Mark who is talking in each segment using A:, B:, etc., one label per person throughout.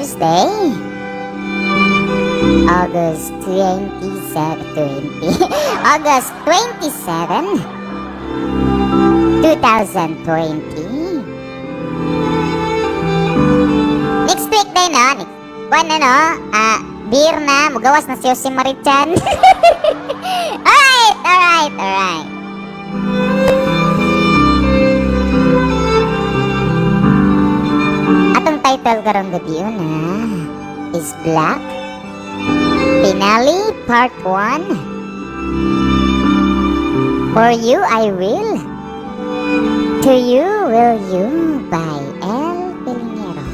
A: Thursday, August 27, 2020. Next week din, no? Buwan na, no? Beer na. Mugawas na siyo si Marichan. Alright. Atong title karong gabi na is Black Finale Part 1. For You I Will, To You Will You by El Pilingero.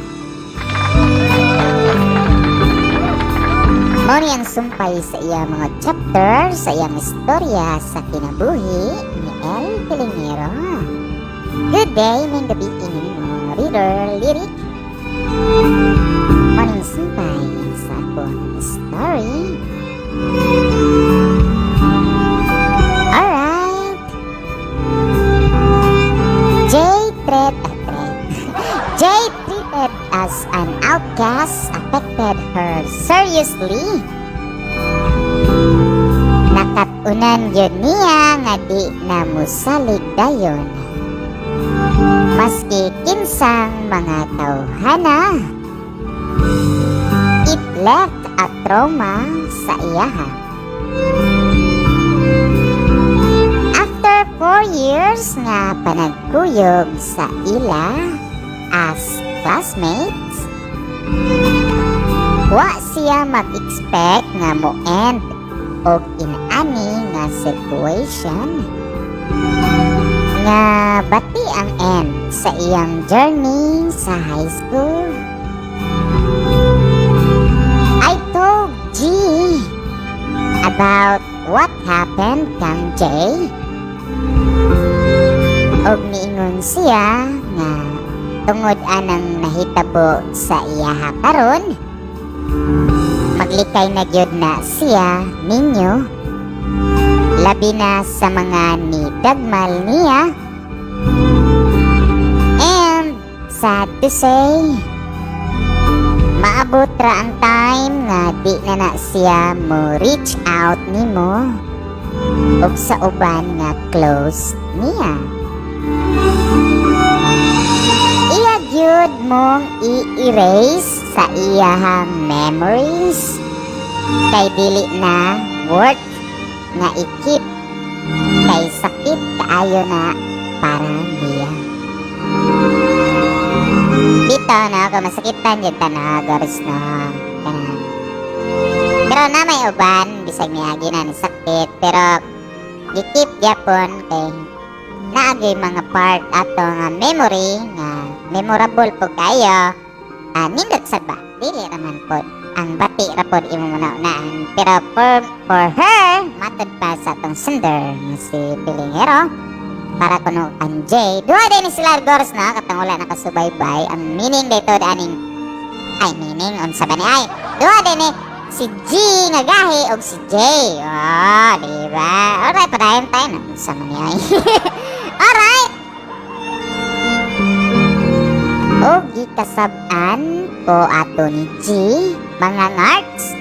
A: Mori ang sumpay sa iyang mga chapter sa iyang istorya sa kinabuhi ni El Pilingero. Good day, may gabi inyong mga reader, lyric. Morning sumpay sa akong story. Alright. Jay treated as an outcast affected her seriously. Nakatunan yun niya nga di na musalig dayon. Maski kinsang mga tawhana, it left a trauma sa iyaha. After 4 years nga panagkuyog sa ila as classmates, wa siya mag-expect nga mo-end og inani nga situation nga bati ang end sa iyang journey sa high school. I told G about what happened kang Jay, og niingon siya nga tungod anang nahitabo sa iyaha karon, maglikay na gyud na siya ninyo, labi na sa mga nidagmal niya. And sad to say, maabot ra ang time nga di na siya mo reach out nimo ug sa uban nga close niya. Iya gyud mong i-erase sa iyahang memories kay dili na worth nga i-keep kay sakit kaayo na para niya. Bitaw na kung masakitan yun na garis na kanan. Pero na may uban bisag niya ni sakit pero i-keep yapon kay naagay mga part ato nga memory nga memorable po kayo. Nindot sad ba? Dili naman po ang bati rapod imo muna-unaan. Pero for her, matod pa sa atong sender na si Pilingero para kuno ang Jay. Duha din ni sila Goros na katong wala nakasubaybay. Ang meaning dito aning meaning unsa ba ni ay? Duha din ni si G nga gahi og si J. Oh, di ba? Alright, padayon tayo na unsa man ni ay. Alright. Og gikasab-an ko ato ni G mga ngarts.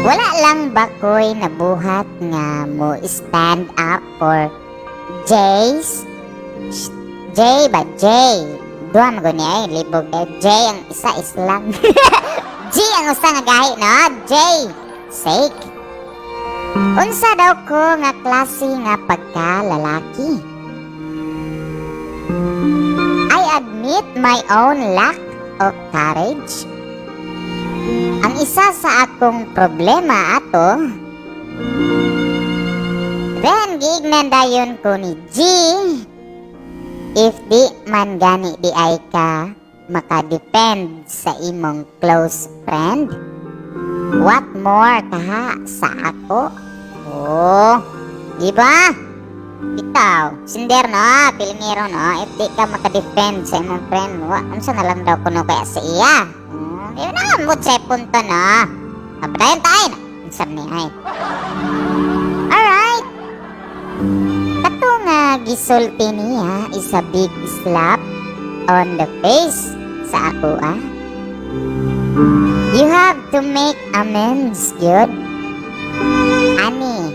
A: Wala lang bakoy nabuhat nga mo stand up for J's. J ba? J. Duha mo guni ay libog eh. J ang isa is lang. G ang usa nga gahi, no? J. Sake. Unsa daw ko nga klase nga pagka-lalaki. I admit my own lack of courage. Ang isa sa akong problema ato, then giignan dayon ko ni G, if di man gani di ay ka makadepend sa imong close friend, what more kaha sa ako? Oh, di ba? Bitaw, sinder no, Pilingero no, if di ka makadefend sa imong friend, unsa na lang daw kuno kaya sa iya? Yun na mo sa punto no. Abdayon tayo na. Unsam ni ay. Alright. Kato nga gisulti niya is a big slap on the face sa ako, ah. You have to make amends, yun. Ani,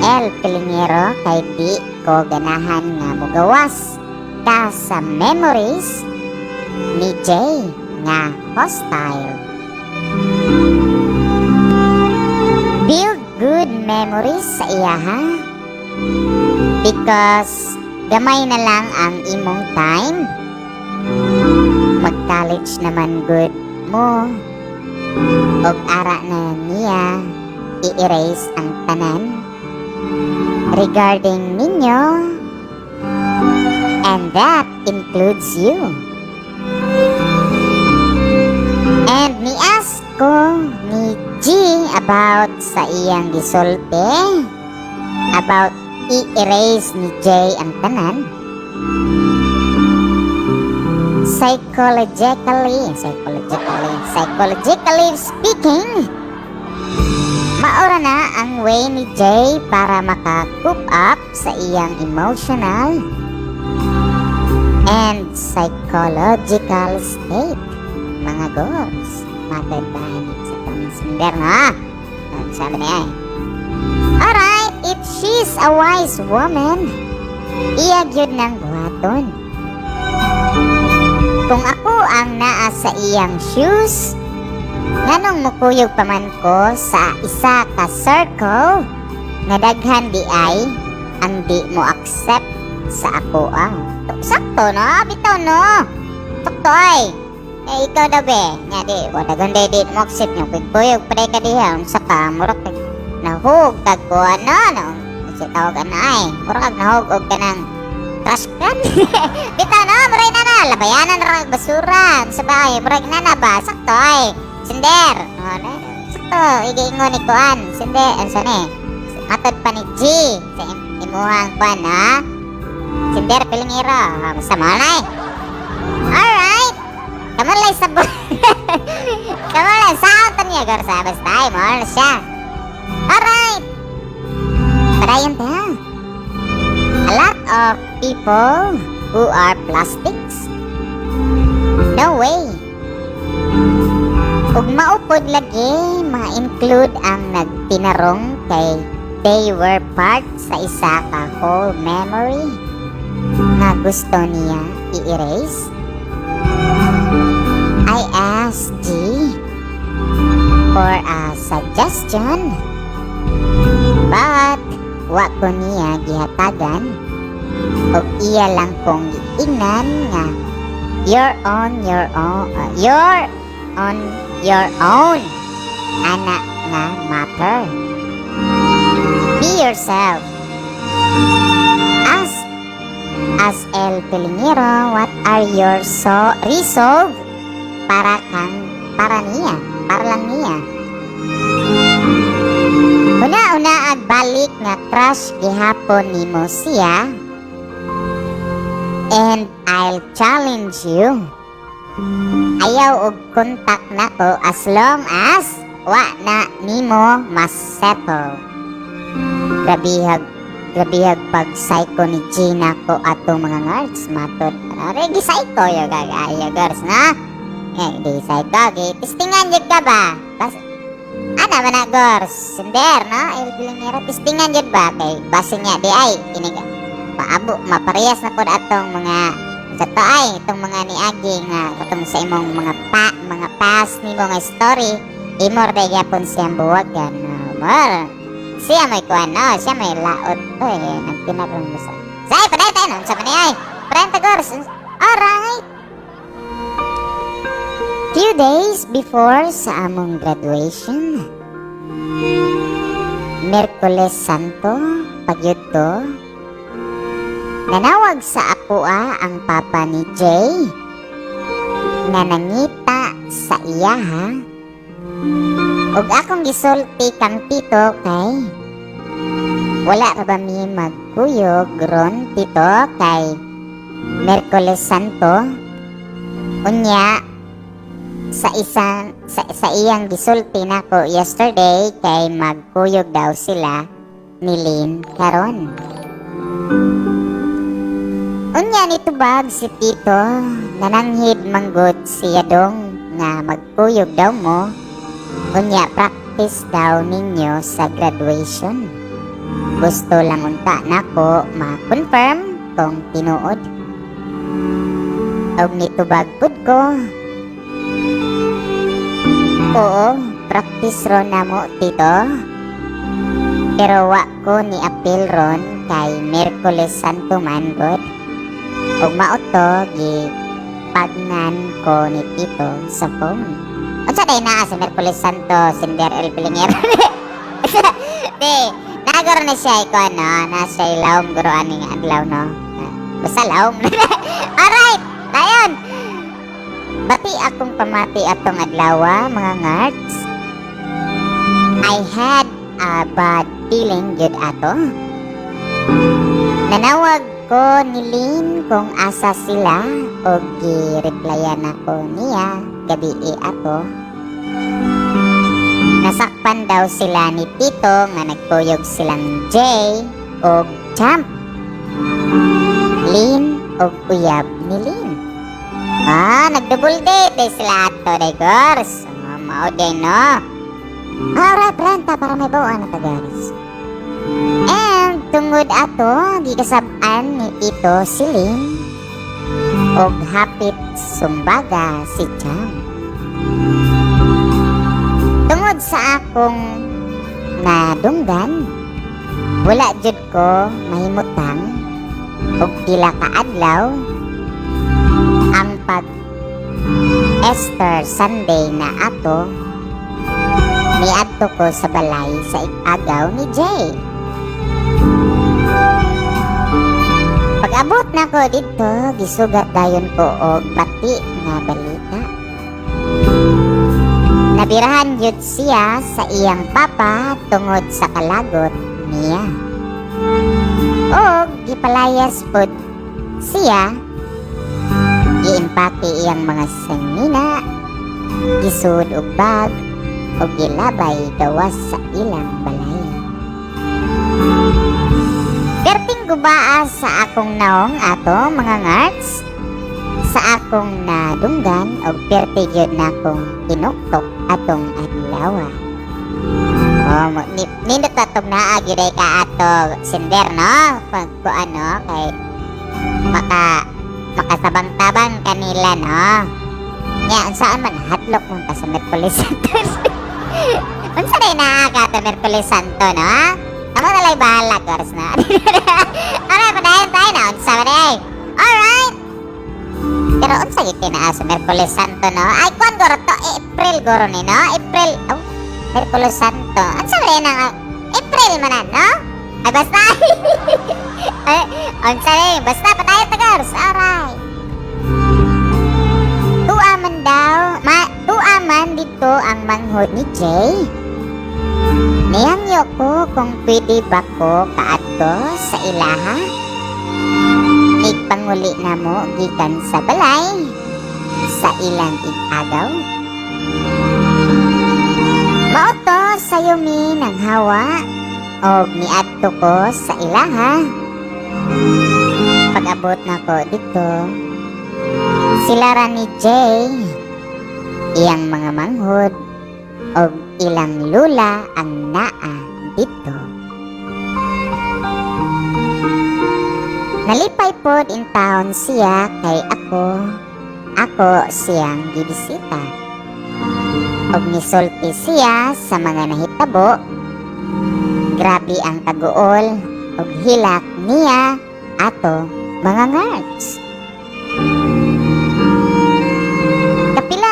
A: El Pilingero, kay di ko ganahan nga mugawas ka sa memories ni Jay nga hostile. Build good memories sa iya, ha? Because gamay na lang ang imong time. Mag-college naman good mo. Og ara na niya i-erase ang tanan regarding ninyo, and that includes you. And ni-ask ko ni G about sa iyang gisulti, about i-erase ni J ang tanan. Psychologically speaking, maura na ang way ni Jay para maka-coop up sa iyang emotional and psychological state. Mga goals, matagbahan sa transmitter, na. Sabi niya eh. Alright, if she's a wise woman, iyag yun ng buhaton. Kung ako ang naa sa iyang shoes, nganong mukuyog pa man ko sa isa ka circle nga daghan di ay ang di mo accept sa ako, ah. Sakto, no? Bitaw, no? Sakto ay. Eh, ikaw daw be. Nga di, wadagan di mo accept nyo. Kuyog pa ka diha. Sa ka, murag nahug kag ko, ano? Kasi tawag na ay. Murag nahug ka ng trash can. Bitaw, no? Muray na. Labayanan na rin basura. Sa bahay, muray na ba? Sakto ay. Sinder. Sakto, igiingon ni Kuan. Sinder, saan eh? Matod pa ni G. Sa imuhang Kuan, ha? Sinder, Pilingero. Sama na eh. Alright. Kamalay sa Kamalay sa autan niya. Garsa, basta ay, mahal siya. Alright. Padayon tayo. A lot of people who are plastics. No way. Ug maupod lagi, ma-include ang nagtinarong kay they were part sa isa ka whole memory na gusto niya i-erase. I asked G for a suggestion, but wa ko niya gihatagan, o iya lang kong giingnan nga you're on your own anak nga matter. Be yourself. As El Pilingero, what are your resolve para lang niya? Una agbalik nga crush gihapon nimo siya, and I'll challenge you. Ayaw og kontak nako as long as wa na nimo mas settle. Grabihag pag psycho ni Gina ko ato mga guards matod. Regi psycho yo gagayo guards na. Di psycho gi testingan jud ka ba? Bas ana man na guards. Sender no, el Pilingero testingan jud ba kay base niya di ay kiniga. Paabo maparehas na pod atong mga sa to ay itong mga niagi nga katong sa imong mga past nimo nga story imor day gyapon siyang buwagan. Mar siya may kuan, no? Siya may laot. Uy, nagtinarong mo sa... Say, paday tayo, no? Sa maniyay. Prentagors. Alright. Few days before sa among graduation, Merkules Santo, pagyudto, nanawag sa ako ang papa ni Jay na nangita sa iya, ha? Ug akong gisulti kang tito kay wala pa ba mi magkuyog ron tito kay Merkules Santo. Unya sa iyang gisulti nako yesterday kay magkuyog daw sila ni Lynn karon. Unya nitubag si Tito, nananghid manggod siya dong nga magkuyog daw mo. Unya practice daw ninyo sa graduation. Gusto lang unta nako ma-confirm kung tinuod. Og nitubag pud ko. Oo, practice ron na mo, Tito. Pero wa ko ni apil ron kay Miyerkules Santo man gud. Og mauto gi pagnan ko ni Tito sa phone. Unsa day naa sa Miyerkules Santo, Cinder El Pilinger? Di, nagaro na siya ko ano, na siya ilawom guro ani nga adlaw no. Basta lawom. Alright, dayon. Bati akong pamati atong adlaw, mga ngards. I had a bad feeling jud ato. Nanawag ko ni Lynn kung asa sila o gi-replyan ako niya gabi ato. Nasakpan daw sila ni Tito nga nagpuyog silang Jay o Champ. Lynn o uyab ni Lynn. Nag-double date day sila ato day girls. Mao day no. Alright, planta para may bawaan na tagaris. And tungod ato, gikasab-an ni Tito si Lynn og hapit sumbaga si Cham. Tungod sa akong nadunggan, wala jud ko mahimutang og pila ka adlaw ang pag Easter Sunday na ato. Niadto ko sa balay sa agaw ni Jay. Pag-abot na ko dito, gisugat dayon ko og bati nga balita. Nabirahan jud siya sa iyang papa tungod sa kalagot niya. Og gipalayas pod siya, giimpake iyang mga sanina, gisud og bag o gilabay gawas sa ilang balay. Perting gubaa sa akong naong ato, mga ngards. Sa akong nadunggan o perte jud na akong tinuktok atong adlaw. Nindot atong naagiday ka ato, Cinder, no? Pag ko ano, kay makasabang-tabang kanila, no? Nya, unsaan man hadlok mo ka sa Miyerkules Santo. Unsa day naa ka sa Miyerkules Santo, no? Amo na lay bahala, girls, na. Alright, padayon tayo na. Unsa ba day? Alright. Pero unsa gyud naa sa Miyerkules Santo, no? Ay, kuan goro to, April goro ni, no? April, Miyerkules Santo. Unsa ba day na April manan, no? Ay, basta. Unsa day? Basta, padayon ta, girls. Alright. Tuaman dito ang manghod ni Jay. Niyangyo ko kung pwede ba ko kaadto sa ilaha. Igpanguli na mo gikan sa balay sa ilang igagaw. Mauto sayo mi ng hawa og niadto ko sa ilaha. Pag-abot na ko dito, sila ra ni Jay, iyang mga manghod og ilang lula ang naa dito. Nalipay pod in town siya kay ako siyang gibisita. Og nisulti siya sa mga nahitabo. Grabe ang kaguol og hilak niya ato, mga ngards.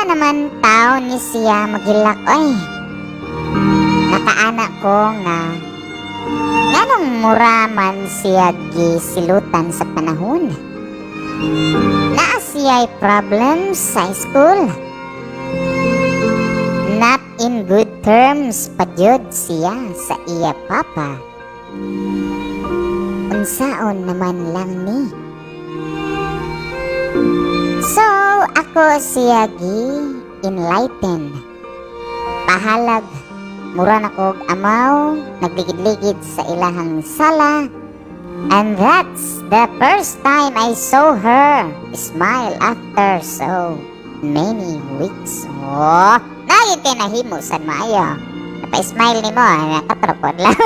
A: Naman taon ni siya maghilak, oy. Nakaanak ko nga nganong muraman siya gisilutan sa panahon. Naa siya'y problems sa school. Not in good terms pa jud siya sa iya papa. Unsaon naman lang ni. So, ako siya enlighten. Pahalag, mura na kog amaw, nagligid-ligid sa ilahang sala, And that's the first time I saw her smile after so many weeks. Oh, naging kinahimo sa maayo. Napa-smile ni mo, nakatropod lang.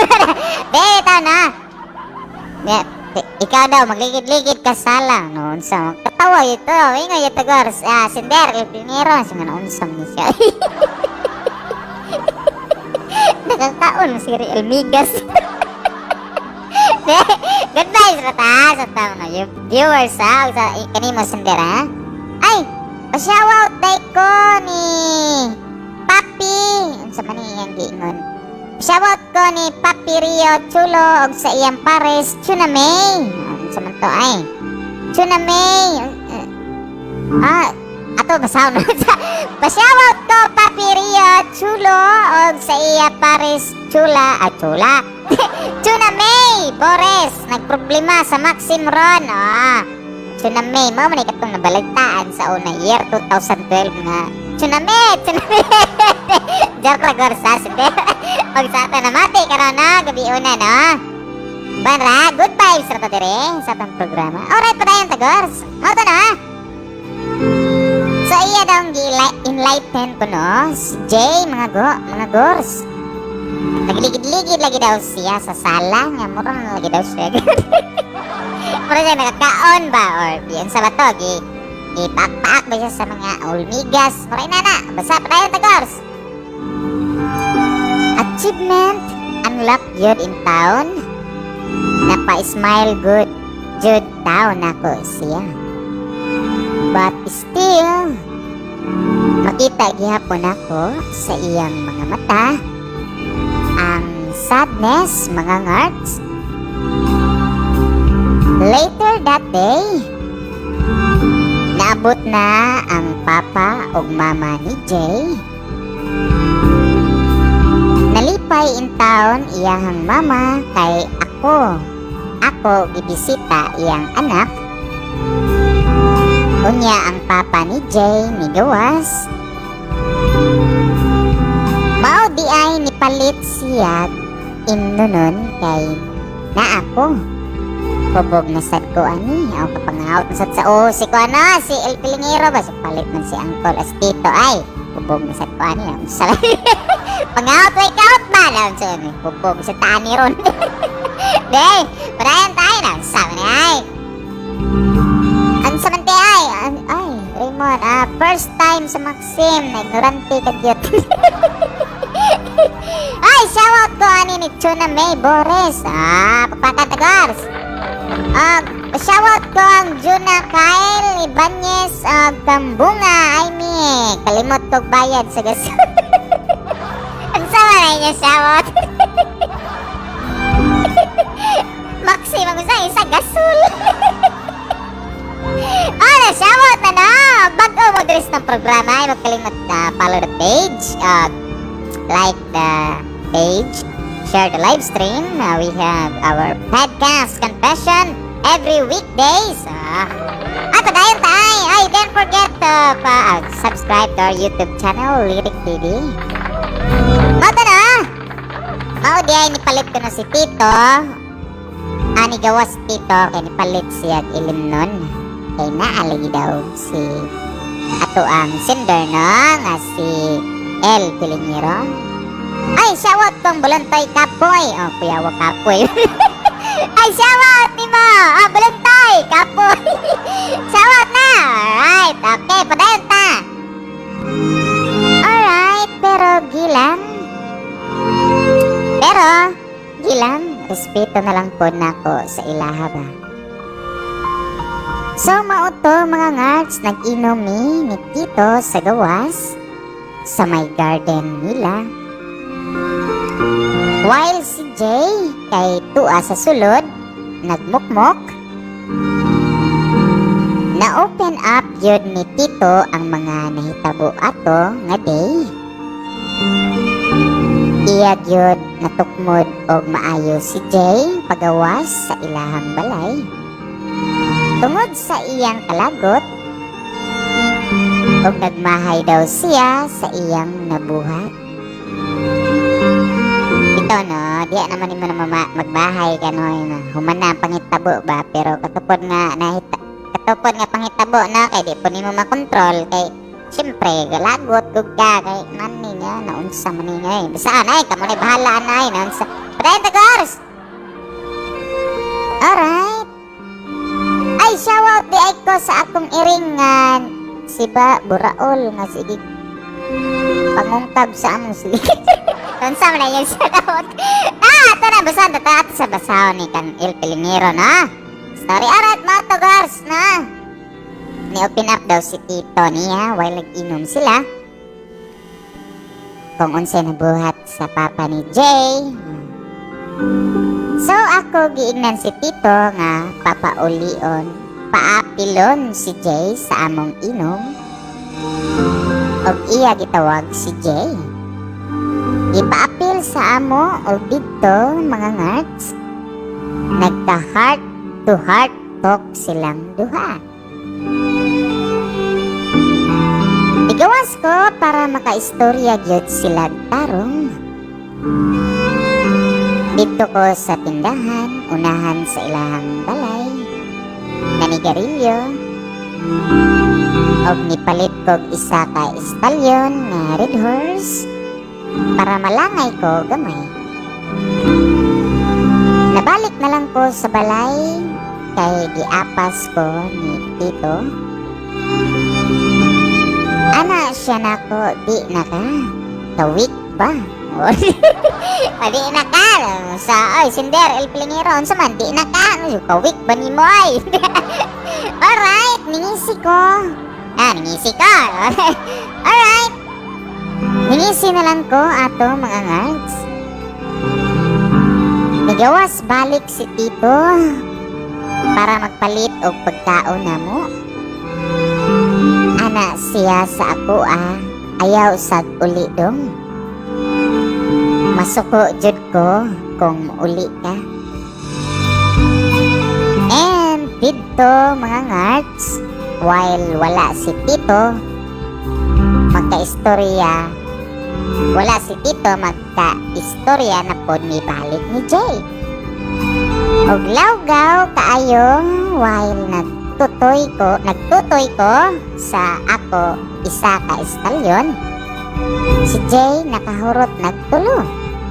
A: Dito na. Ikaw daw, magligid-ligid ka salang. No, unsam. Katawa ito. Ingay ito, Gors. Sinder, El Pinero. Sige na, unsam niya siya. Nakakaon si Real Migas. Goodbye sa taas. Sa tao na yung viewers ha. Kanimo Sinder ha. Ay, pa-shoutout day ko ni Papi. Sa mani yung giingon. Shoutout ko ni Papi Rio Chulo og sa iyang pares Tsunami. Sa man to ay. Tsunami. Ato basaw na. Pa-shoutout ko Papi Rio Chulo og sa iya pares Chula. Chula. Tsunami. Boris. Nagproblema sa Maxim Ron. Tsunami. Mo man ikatong nabalagtaan sa una year 2012 nga. Tsunami. Joke lang Gorsa. Huwag sa ato na mati karon na. Gabi una no. Banra. Good vibes rato dire sa atong programa. Alright pa dayon Tagors. Mauto na. So iya daw ang enlighten ko no. Si Jay mga Gors. Nagligid-ligid lagi daw siya sa sala nga mura na lagi daw siya. Mura siya nakakaon ba or yun sa bato ipaak-paak ba siya sa mga ulmigas. Mura na. Basta pa tayo Tagors. Achievement unlocked yun in town. Napa-smile good jud town ako siya. But still makita gihapon ako sa iyang mga mata ang sadness mga ngarts. Later that day, naabot na ang papa o mama ni Jay. Nalipay in town iyahang mama kay ako gibisita iyang anak. Unya ang papa ni Jay migawas. Mao di ay nipalit siya imnunon kay na ako. Kubog na sad ko ani. Ako kapangaot na sad sa si ko si El Pilingero ba? Si palit man si Uncle Astito ay. Kubog na sad ko ani. Pangaot way kaut ba? Kubog sa tani ron. Dey, parayan tayo na. Sabi na ay. Ang samante ay. Raymond, first time sa Maxim. Na-ignorante ka diyot. Ay, shoutout ko ani ni Chuna May Boris. Pagpakatagors. Shoutout ko ang Juna Kyle Ibanez Gambunga. Ay mi, kalimot kog bayad sa gas. Ang sama na niya shoutout. Maxim ang isa gasul. Shoutout na. Bago mo dress ng programa ay magkalimot na follow the page. Like the page, share the live stream. We have our podcast confession every weekdays. At dayon tayo. Don't forget to subscribe to our YouTube channel, Lyric TV. Mauto na. Di ay nipalit ko na si Tito. Ani gawas Tito kay nipalit siya ilim nun. Kay naalagi daw si ato ang sender no nga si El Pilingero. Ay, shoutout kong Bulantoy Kapoy. Kuyawa Kapoy. Ay, shoutout ni mo. Bulantoy Kapoy. Shoutout na. Alright, okay, padayon ta. Alright, pero gilang, respeto na lang po nako sa ilaha ba. So, mauto mga ngarts, nag-inom ni Tito sa gawas sa may garden nila. While si Jay kay tua sa sulod, nagmukmok. Na-open up yun ni Tito ang mga nahitabo ato nga day. Iyag yun natukmod og maayo si Jay pagawas sa ilahang balay. Tungod sa iyang kalagot, ug nagmahay daw siya sa iyang nabuhat. tito no, diya naman mo na magbahay ka no, human na ang pangitabo ba, pero katupod nga pangitabo na, kay di po nimo makontrol, kay siyempre, galagot, gug ka, kay mani nga, naunsa mani nga eh. Basta anay, kamo na bahala anay, naunsa. Padayon tagars! Alright. Ay, shoutout di ay ko sa akong iringan. Si ba, Buraol, nga sige. Pangungkab sa among sige. Naunsa man na yung shoutout. Ito na, basahan, ito sa basahan ni kan El Pilingero na. Story, alright, mga tagars na. Ni-open up daw si tito niya while nag-inom sila kung unsay nabuhat sa papa ni Jay. So ako giingnan si tito nga paapilon si Jay sa among inom og iya gitawag si Jay. Gipaapil sa amo og didto mga ngarts nagka heart to heart talk silang duha. Igawas ko para makaistorya gyud sila tarong. Dito ko sa tindahan, unahan sa ilahang balay, nanigarilyo, og nipalit kog isa ka estalyon nga red horse para malangay ko gamay. Nabalik na lang ko sa balay kay giapas ko ni tito. Ana siya nako, di na ka. Kawik ba? Di na ka. Sa, ay, Sinder, El Pilingero, unsa man, di na ka. Kawik ba ni mo ay? Alright, ningisi ko. Ningisi ko. Alright. Ningisi na lang ko ato mga ngards. Nagawas balik si tito para magpalit og pagkaon na mo. Ana siya sa ako ayaw sad uli dong. Masuko jud ko kung uli ka. And dito mga ngards, while wala si tito, magka-istorya na pod ni balik ni Jay. Og lawgaw kaayo while nagtutoy ko sa ako isa ka estalyon. Si Jay nakahurot nagtulo.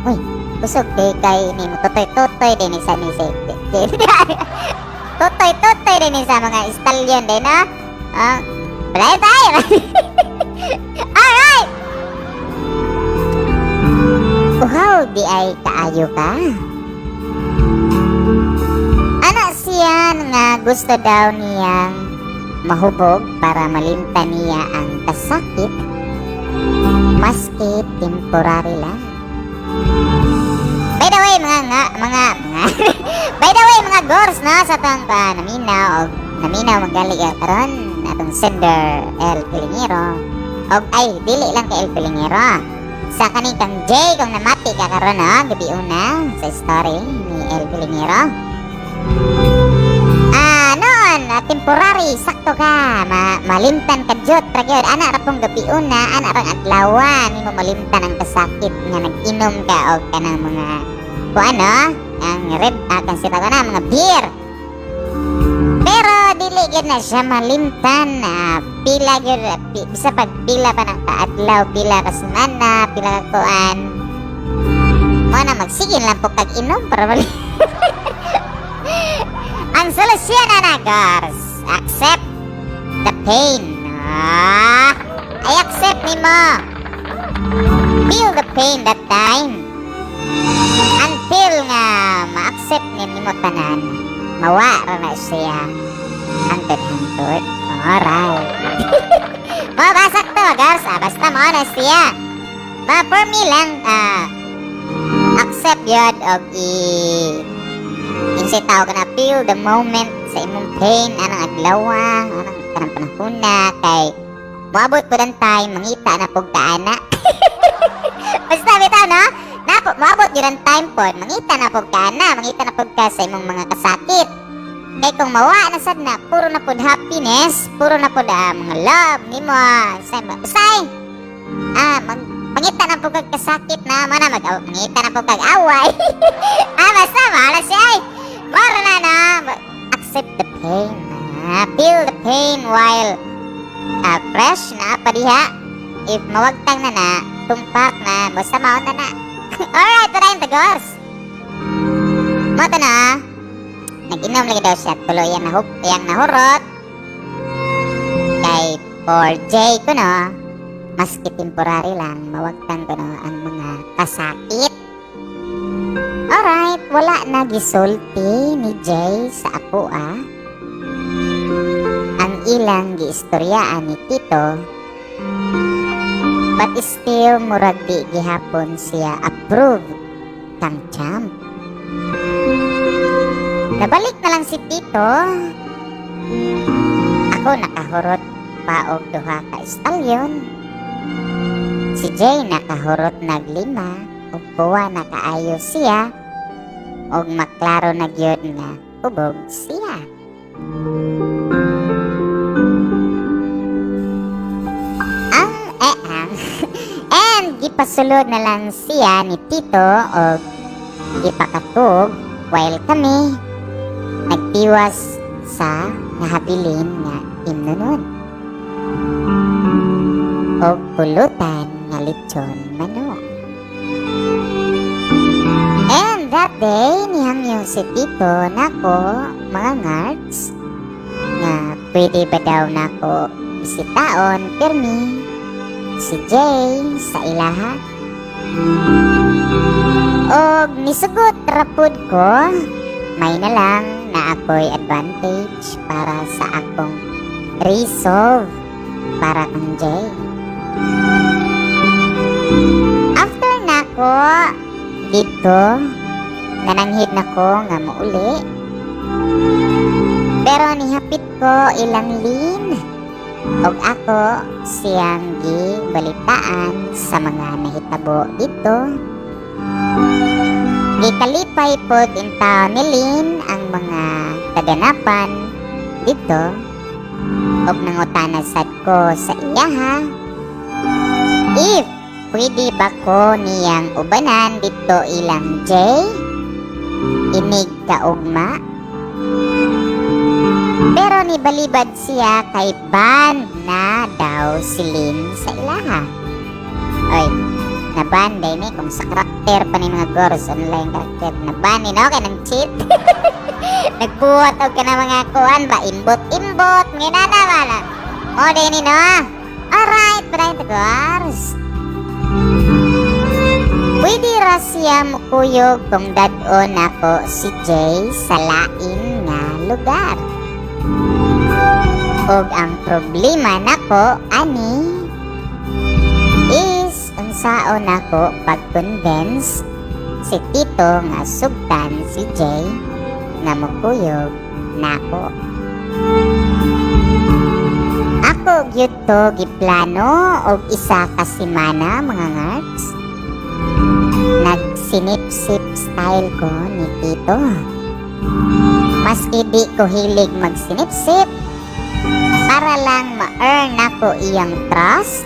A: Uy, kusog kay ni mo tutoy din isa ni Jay. Tutoy din sa mga estalyon din na. Balay tayo. Alright. Uhaw di ay kaayo ka. Siya nga gusto daw niyang mahubog para malimtan niya ang kasakit maski temporary lang. By the way mga gors no, sa tong naminaw magaling karon atong sender El Pilingero og ay dili lang kay El Pilingero sa kaning kang Jay kung namati ka karon no, gabi una sa story ni El Pilingero. Temporary, sakto ka, malimtan ka jud, tragyod, ana rapong gabi una, ana rang adlawan, ni mo malimtan ang kasakit nga nag-inom ka o ka ng mga, ang red, kan sita ko na, mga beer. Pero, dili gyud na siya malimtan, pila gyud, bisa pag pila pa ng kaadlaw, pila ka semana, pila ka kuan, mo na magsigin lang po kag-inom, para ang solusyon na guys, accept the pain. I accept ni mo. Feel the pain that time. Until nga ma-accept ni mo tanan, mawara na siya. Hantod. Alright. Mabasak to guys, basta mo na siya. For me lang, accept yun og Insay tao ka na feel the moment sa imong pain, anang adlaw, anang kanang panahon na, kay maabot po ng time, mangita na po kaana. Basta bitaw no? Maabot yun ang time po, mangita na po kaana, mangita na po ka sa imong mga kasakit. Kay kung mawa na sad na, puro na po happiness, puro na po mga love, ni mo, say, Pangita na po kag kasakit na mana mangita na po kag away. Basta mahala siya ay. Mara na. Accept the pain. Feel the pain while fresh na pa diha. If mawagtang na, tumpak na, basta maon na. Alright, tarayin tagos. Mata na. Nag-inom lagi daw siya. Tuloy yang nahurot. Kay for J ko no, maski temporary lang, mawagtang ko no ang mga kasakit. Alright, wala na gisulti ni J sa ako ang ilang giistoryaan ni Tito, but still murag di gihapon siya approve kang champ. Nabalik na lang si Tito. Ako nakahurot pa og duha ka istalyon. Si Jay nakahurot naglima ug buwa na kaayo siya ug maklaro na gyud nga ubog siya. And gipasulod na lang siya ni Tito og gipakatug while kami nagtiwas sa nahabilin nga imnunon og pulutan nga lechon manok. And that day nihangyo si Tito nako mga ngards nga pwede ba daw nako bisitaon pirmi si Jay sa ilaha. Og nisugot rapod ko may na lang na ako'y advantage para sa akong resolve para kang Jay. After nako dito nananghid nako nga mauli, pero nihapit ko ilang lin og ako siyang gibalitaan sa mga nahitabo dito. Gikalipay pod intaw ni Lin ang mga kaganapan dito og nangutana sad ko sa iyaha if pwede ba ko niyang ubanan dito ilang Jay inig kaugma. Pero nibalibad siya kay ban na daw si Lin sa ilaha. Oy, naban day ni kung sa karakter pa ni mga girls online karakter naban ni no kay nang cheat. Nagbuhat og kana mga kuan ba imbot nginana wala. O day ni no. Alright, to girls. Pwede ra siya mukuyog kung dadon ako si Jay sa lain nga lugar. Og ang problema nako ani is unsaon nako pag-convince si Tito nga sugdan si Jay nga mukuyog nako. Ako gyud to giplano og isa ka semana mga ngards. Nagsinip-sip style ko ni Tito. Maski di ko hilig magsinip-sip para lang ma-earn ako iyang trust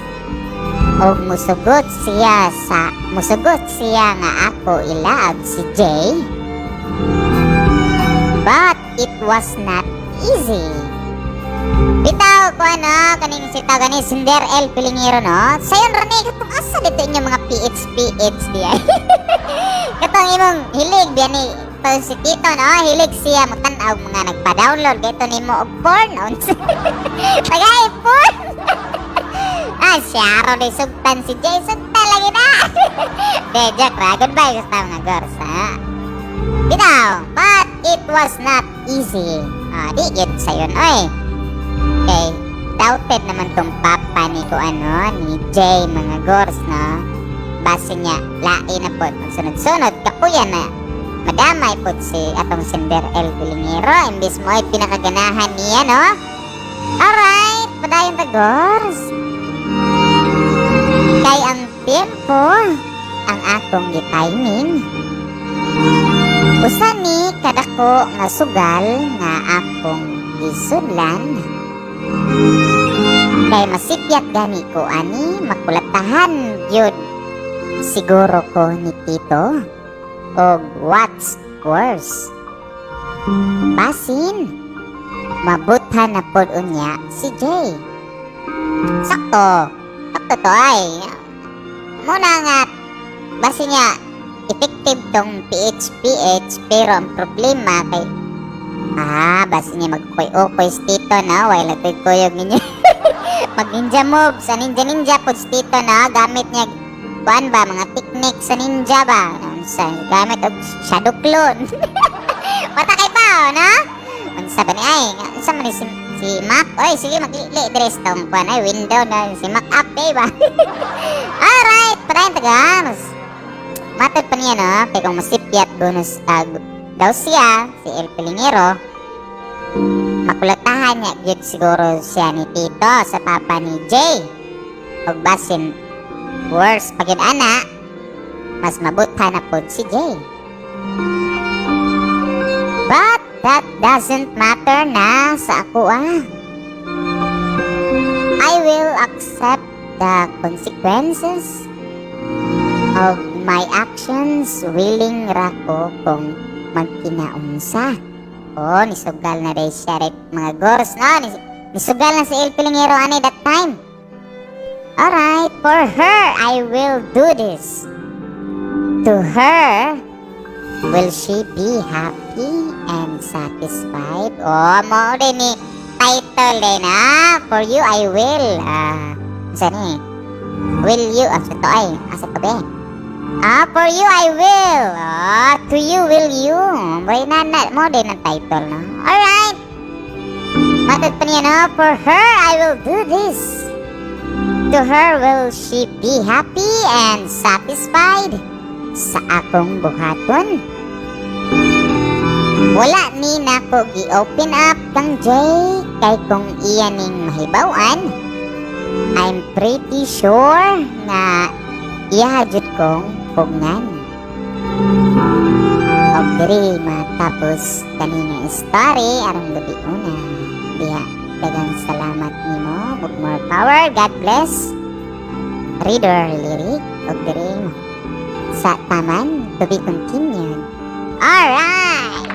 A: o musugot siya nga ako ilaag si Jay. But it was not easy. Bitaw ko kaning sitaw gani Sinder L Pilingero no. Sayon rani katong asa dito inyong mga PH diya. Katong imong hilig diya ni si Tito no, hilig siya magtanaw mga nagpa-download dito nimo og porn on. Tagay porn. Siya ro di sugtan si Jay sugtan lagi na. Dejak ra goodbye sa mga girls ha. Bitaw, but it was not easy. Di gid sayon oy. Okay, doubted naman tong papa ni ni Jay mga girls no. Base niya lain na po sunod-sunod kapuya na madamay po si atong Sinder L Pilingero imbis mo ay pinakaganahan niya no. Alright, padayon tagors. Kay ang tempo ang akong gitiming. Usa ni kadako nga sugal nga akong gisudlan. Kay masipyat gani ko ani makulatahan yun siguro ko ni Tito o what's worse. Basin mabuthan na pod unya si Jay. Sakto to ay muna nga basin niya effective tong PH pero ang problema kay basin niya magkuy-ukoy si Tito na wala to'y kuyog ninyo. Mag ninja moves sa ninja po si Tito na gamit niya kuan ba mga technique sa ninja ba sa gamit og shadow clone. Patakay pa no unsa ba ni ay unsa man ni si Mac oy sige maglili dress tong kuan ay window na si Mac up day ba. Alright padayon taganos matod pa niya no kay kung masipyat bonus daw siya si El Pilingero makulatahan niya gyud siguro siya ni Tito sa papa ni Jay og basin worse pag yun ana mas mabuthan na pod si Jay. But that doesn't matter na sa ako I will accept the consequences of my actions willing ra ko kung magkinaunsa. Nisugal na rin siya rin mga gors no nisugal na si El Pilingero ani that time. Alright, for her I will do this. To her, will she be happy and satisfied? Mo rin ni title din for you I will saan will you asa to ay asa to be for you I will to you will you may nana mo din ang title no. Alright matod pa niya no for her I will do this. To her will she be happy and satisfied sa akong buhaton. Wala ni nako gi-open up kang Jay kay kung iya ning mahibaw-an I'm pretty sure nga iya jud kong pugnan. Og diri matapos kanina story aron gabi una diha daghang salamat nimo ug more power God bless reader lyric og diri sa taman to be continued. Alright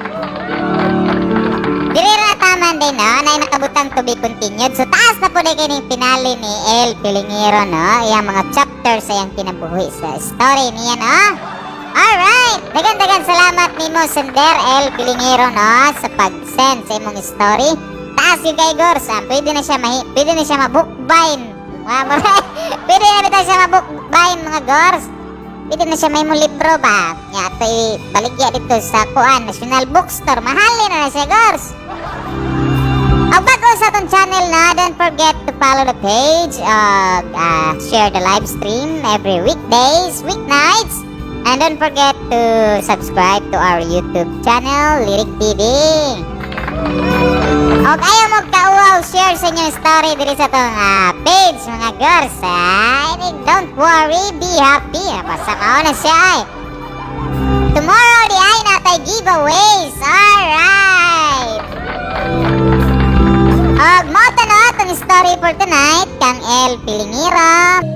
A: diri ra taman din no na nakabutang to be continued so taas na po na kining pinali ni El Pilingero no iyang mga chapter sa iyang kinabuhi sa story niya no. Alright dagan salamat nimo sender El Pilingero no sa pag-send sa imong story taas yung kay Gorsa pwede na siya mabookbind pwede na bitaw siya mabookbind mga Gors. Pwede na siya may mo libro ba? Nga ito baligya dito sa Kuan National Bookstore. Mahalin na siya, Gors. Ang bago sa itong channel na, don't forget to follow the page. Share the live stream every weekdays, weeknights. And don't forget to subscribe to our YouTube channel, Lyric TV. O ayaw mo kauaw share sa inyong story dito sa itong page mga girls don't worry, be happy pasamaw na siya tomorrow di ay natay giveaways. Alright og mo to no itong story for tonight kang El Pilingero.